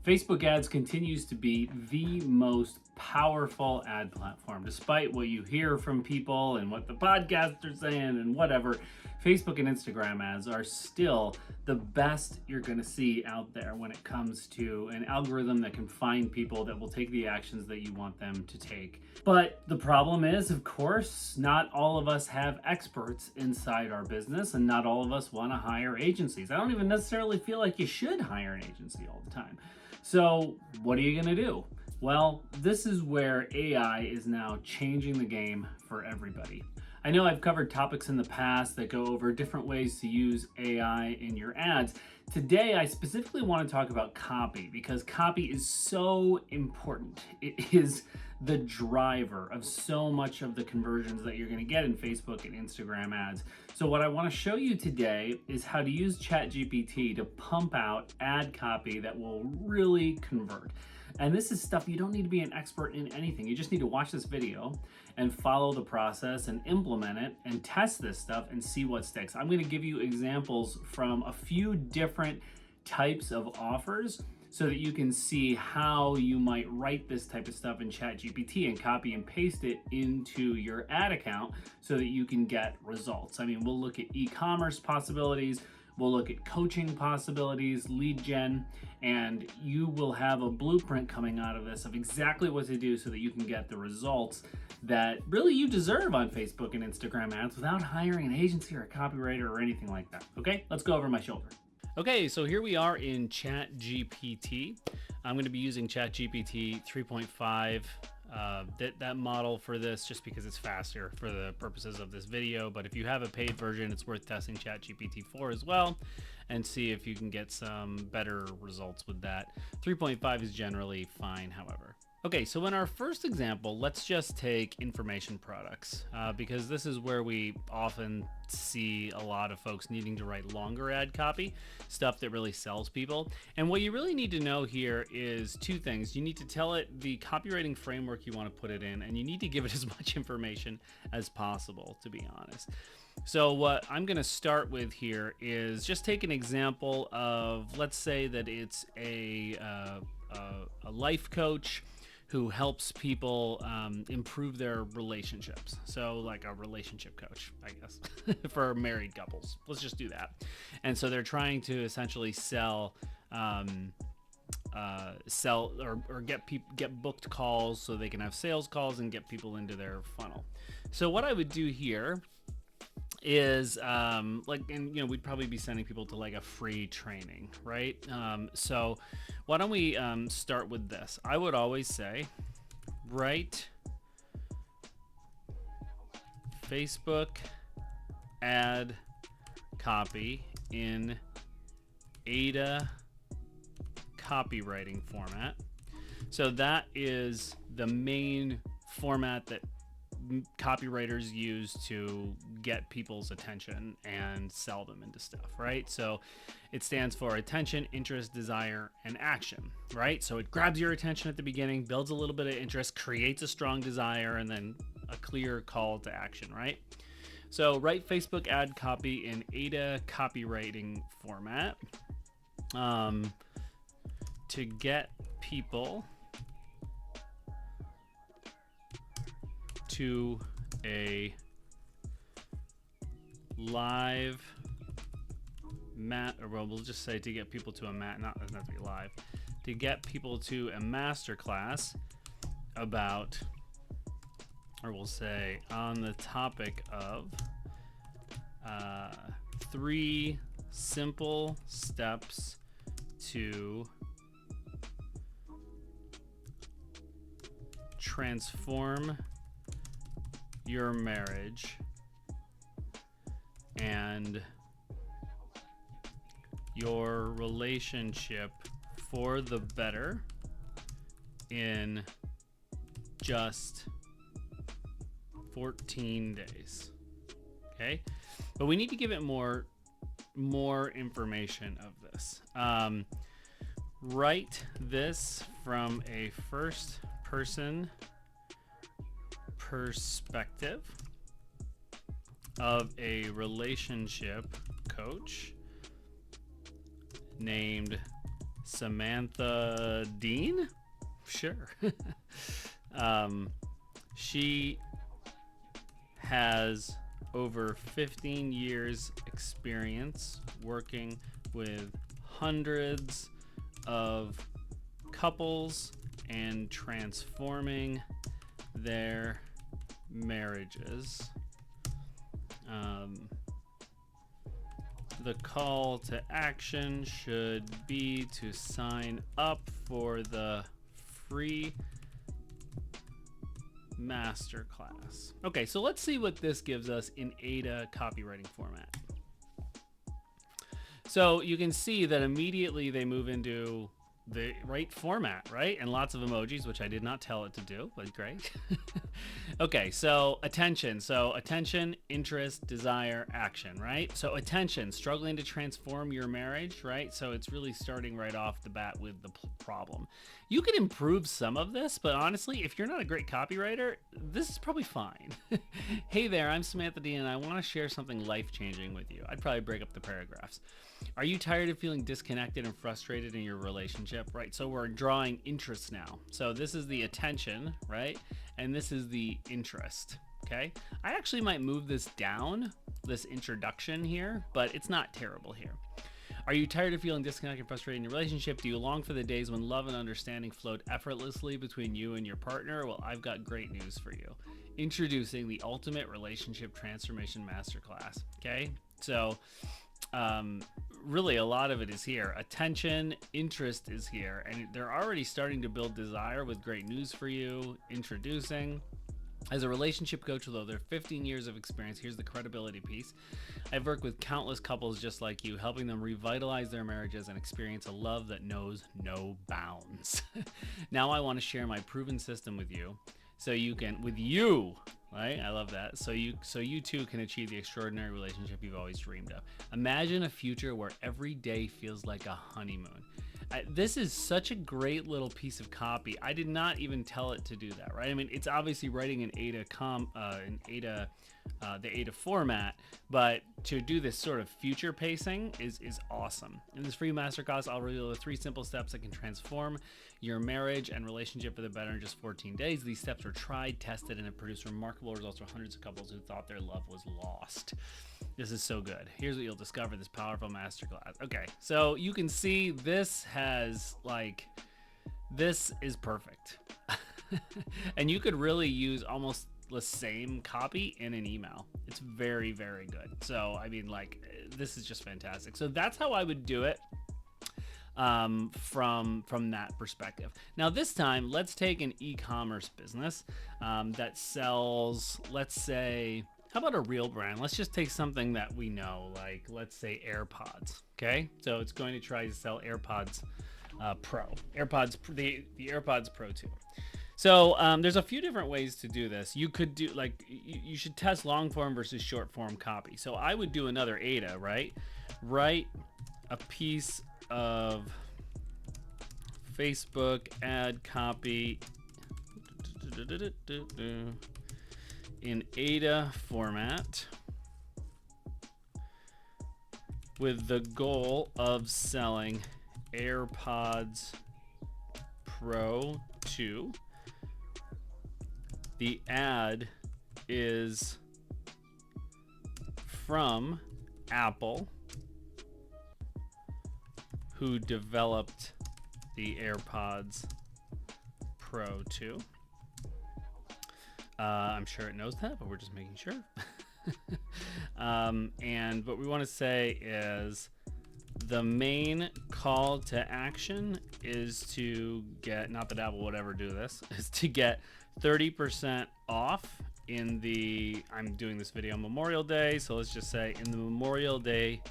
Facebook ads continues to be the most powerful ad platform. Despite what you hear from people and what the podcasts are saying and whatever, Facebook and Instagram ads are still the best you're going to see out there when it comes to an algorithm that can find people that will take the actions that you want them to take. But the problem is, of course, not all of us have experts inside our business, and not all of us want to hire agencies. I don't even necessarily feel like you should hire an agency all the time. So what are you going to do? Well, this is where AI is now changing the game for everybody. I know I've covered topics in the past that go over different ways to use AI in your ads. Today, I specifically want to talk about copy because copy is so important. It is the driver of so much of the conversions that you're going to get in Facebook and Instagram ads. So what I want to show you today is how to use ChatGPT to pump out ad copy that will really convert. And this is stuff you don't need to be an expert in anything. You just need to watch this video and follow the process and implement it and test this stuff and see what sticks. I'm going to give you examples from a few different types of offers so that you can see how you might write this type of stuff in ChatGPT and copy and paste it into your ad account so that you can get results. I mean, we'll look at e-commerce possibilities, we'll look at coaching possibilities, lead gen, and you will have a blueprint coming out of this of exactly what to do so that you can get the results that really you deserve on Facebook and Instagram ads without hiring an agency or a copywriter or anything like that. Okay, let's go over my shoulder. Okay, so here we are in ChatGPT. I'm going to be using ChatGPT 3.5, that model for this just because it's faster for the purposes of this video. But if you have a paid version, it's worth testing ChatGPT 4 as well and see if you can get some better results with that. 3.5 is generally fine, however. Okay, so in our first example, let's just take information products because this is where we often see a lot of folks needing to write longer ad copy, stuff that really sells people. And what you really need to know here is two things. You need to tell it the copywriting framework you want to put it in, and you need to give it as much information as possible, to be honest. So what I'm going to start with here is just take an example of, let's say that it's a life coach who helps people improve their relationships. So like a relationship coach, I guess, for married couples. Let's just do that. And so they're trying to essentially sell or get booked calls so they can have sales calls and get people into their funnel. So what I would do here is we'd probably be sending people to like a free training, right? So why don't we start with this? I would always say write Facebook ad copy in Ada copywriting format. So that is the main format that copywriters use to get people's attention and sell them into stuff, right? So it stands for attention, interest, desire, and action, right? So it grabs your attention at the beginning, builds a little bit of interest, creates a strong desire, and then a clear call to action, right? So write Facebook ad copy in Ada copywriting format to get people to a live mat, or well, we'll just say to get people to a mat, not to be live, to get people to a masterclass about, or we'll say on the topic of 3 simple steps to transform your marriage and your relationship for the better in just 14 days. Okay, but we need to give it more information of this. Write this from a first person perspective of a relationship coach named Samantha Dean? Sure. She has over 15 years experience working with hundreds of couples and transforming their marriages. The call to action should be to sign up for the free masterclass. Okay, so let's see what this gives us in Ada copywriting format. So you can see that immediately they move into the right format, right? And lots of emojis, which I did not tell it to do, but great. Okay, so attention. So attention, interest, desire, action, right? So attention, struggling to transform your marriage, right? So it's really starting right off the bat with the problem. You can improve some of this, but honestly, if you're not a great copywriter, this is probably fine. Hey there, I'm Samantha Dean, and I want to share something life-changing with you. I'd probably break up the paragraphs. Are you tired of feeling disconnected and frustrated in your relationship, right? So we're drawing interest now. So this is the attention, right? And this is the interest, okay? I actually might move this down, this introduction here, but it's not terrible here. Are you tired of feeling disconnected and frustrated in your relationship? Do you long for the days when love and understanding flowed effortlessly between you and your partner? Well, I've got great news for you. Introducing the Ultimate Relationship Transformation Masterclass, okay? So really a lot of it is here. Attention, interest is here, and they're already starting to build desire with great news for you. Introducing. As a relationship coach with over 15 years of experience, here's the credibility piece. I've worked with countless couples just like you, helping them revitalize their marriages and experience a love that knows no bounds. Now I want to share my proven system with you, so you can, with you, right? I love that. So you too can achieve the extraordinary relationship you've always dreamed of. Imagine a future where every day feels like a honeymoon. This is such a great little piece of copy. I did not even tell it to do that, right? I mean, it's obviously writing in the Ada format, but to do this sort of future pacing is awesome. In this free masterclass, I'll reveal the 3 simple steps that can transform your marriage and relationship for the better in just 14 days. These steps were tried, tested, and have produced remarkable results for hundreds of couples who thought their love was lost. This is so good. Here's what you'll discover this powerful masterclass. Okay, so you can see this has this is perfect. And you could really use almost the same copy in an email. It's very, very good. So, I mean, this is just fantastic. So that's how I would do it from that perspective. Now this time, let's take an e-commerce business that sells, let's say, how about a real brand? Let's just take something that we know, like let's say AirPods. Okay, so it's going to try to sell AirPods Pro, the AirPods Pro 2. So there's a few different ways to do this. You could do you should test long form versus short form copy. So I would do another Ada, right? Write a piece of Facebook ad copy in Ada format with the goal of selling AirPods Pro 2. The ad is from Apple, who developed the AirPods Pro 2. I'm sure it knows that, but we're just making sure. And what we want to say is the main call to action is to get, not that Apple would ever do this, is to get 30% off in the, I'm doing this video on Memorial Day, so let's just say in the Memorial Day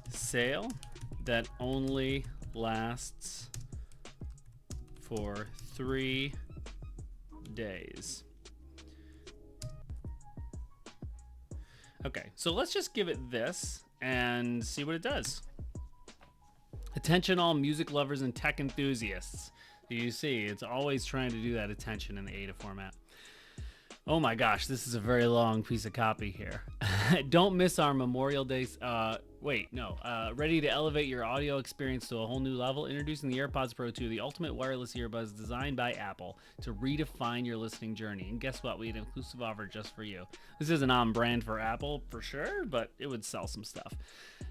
sale that only lasts for 3 days. Okay, so let's just give it this and see what it does. Attention all music lovers and tech enthusiasts. You see, it's always trying to do that attention in the Ada format. Oh my gosh, this is a very long piece of copy here. Don't miss our Memorial Day Ready to elevate your audio experience to a whole new level? Introducing the AirPods Pro 2, the ultimate wireless earbuds designed by Apple to redefine your listening journey. And guess what? We had an exclusive offer just for you. This isn't on brand for Apple for sure, but it would sell some stuff.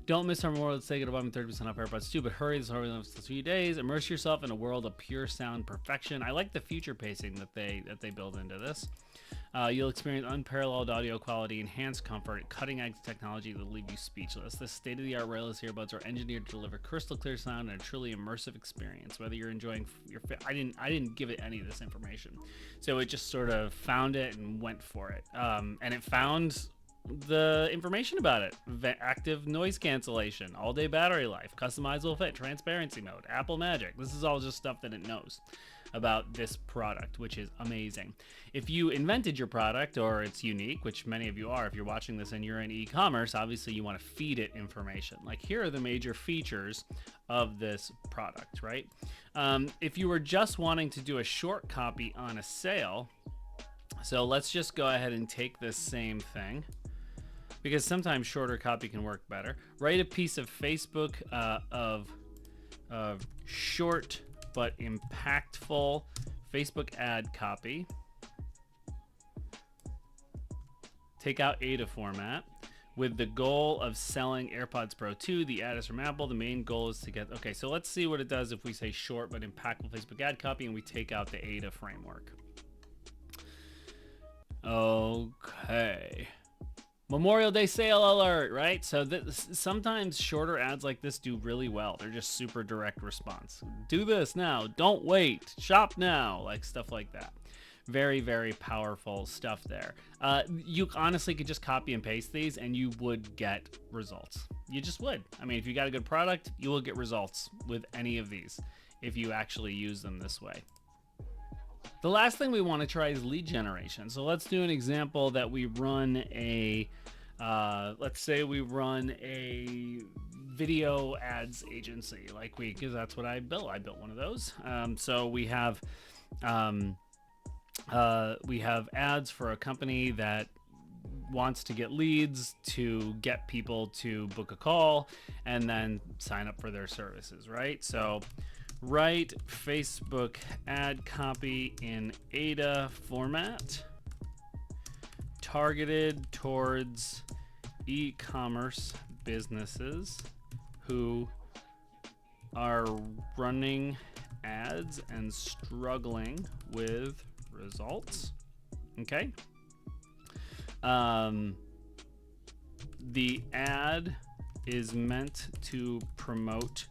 Don't miss our Memorial Day sale. Get above 30% off AirPods 2, but hurry, this already lasts a few days. Immerse yourself in a world of pure sound perfection. I like the future pacing that they build into this. You'll experience unparalleled audio quality, enhanced comfort, cutting-edge technology that will leave you speechless. This state-of-the-art wireless earbuds are engineered to deliver crystal clear sound and a truly immersive experience. Whether you're enjoying I didn't give it any of this information, so it just sort of found it and went for it. And it found the information about it: active noise cancellation, all-day battery life, customizable fit, transparency mode, Apple Magic. This is all just stuff that it knows about this product, which is amazing. If you invented your product or it's unique, which many of you are, if you're watching this and you're in e-commerce, obviously you want to feed it information. Like, here are the major features of this product, right? If you were just wanting to do a short copy on a sale, so let's just go ahead and take this same thing, because sometimes shorter copy can work better. Write a piece of Facebook of short but impactful Facebook ad copy. Take out ADA format with the goal of selling AirPods Pro 2. The ad is from Apple. The main goal is to get... Okay, so let's see what it does if we say short but impactful Facebook ad copy and we take out the ADA framework. Okay. Memorial Day sale alert, right? So sometimes shorter ads like this do really well. They're just super direct response. Do this now. Don't wait. Shop now. Like stuff like that. Very, very powerful stuff there. You honestly could just copy and paste these and you would get results. You just would. I mean, if you got a good product, you will get results with any of these if you actually use them this way. The last thing we want to try is lead generation. So let's do an example that we run a, let's say we run a video ads agency, because that's what I built. I built one of those. So we have ads for a company that wants to get leads to get people to book a call and then sign up for their services, right? So write Facebook ad copy in ADA format, targeted towards e-commerce businesses who are running ads and struggling with results. Okay. The ad is meant to promote,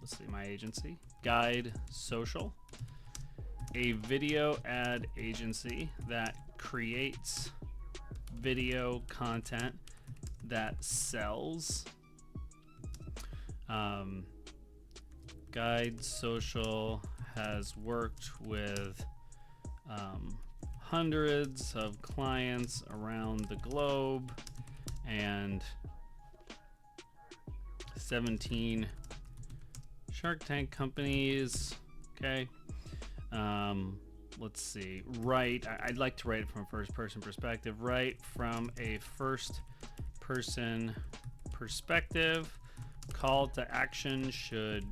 let's see, my agency, Guide Social, a video ad agency that creates video content that sells. Guide Social has worked with hundreds of clients around the globe and 17 Shark Tank companies. Okay. Let's see. I'd like to write it from a first person perspective. Write from a first person perspective. Call to action should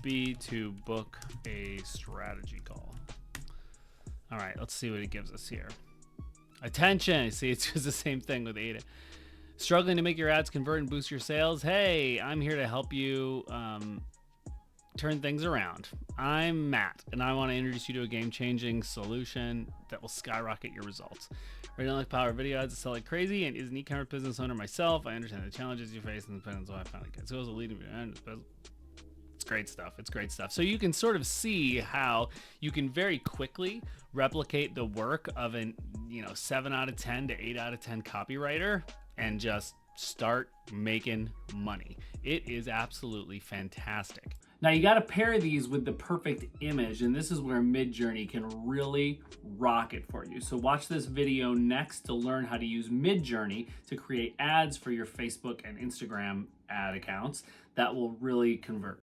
be to book a strategy call. All right, let's see what it gives us here. Attention. See, it's just the same thing with ADA. Struggling to make your ads convert and boost your sales? Hey, I'm here to help you turn things around. I'm Matt, and I want to introduce you to a game-changing solution that will skyrocket your results. I don't like power video ads that sell like crazy, and is an e-commerce business owner myself. I understand the challenges you face and depends on what I found it. So it was a leading. It's great stuff. It's great stuff. So you can sort of see how you can very quickly replicate the work of an 7 out of 10 to 8 out of 10 copywriter and just start making money. It is absolutely fantastic. Now you got to pair these with the perfect image, and this is where Midjourney can really rock it for you. So watch this video next to learn how to use Midjourney to create ads for your Facebook and Instagram ad accounts that will really convert.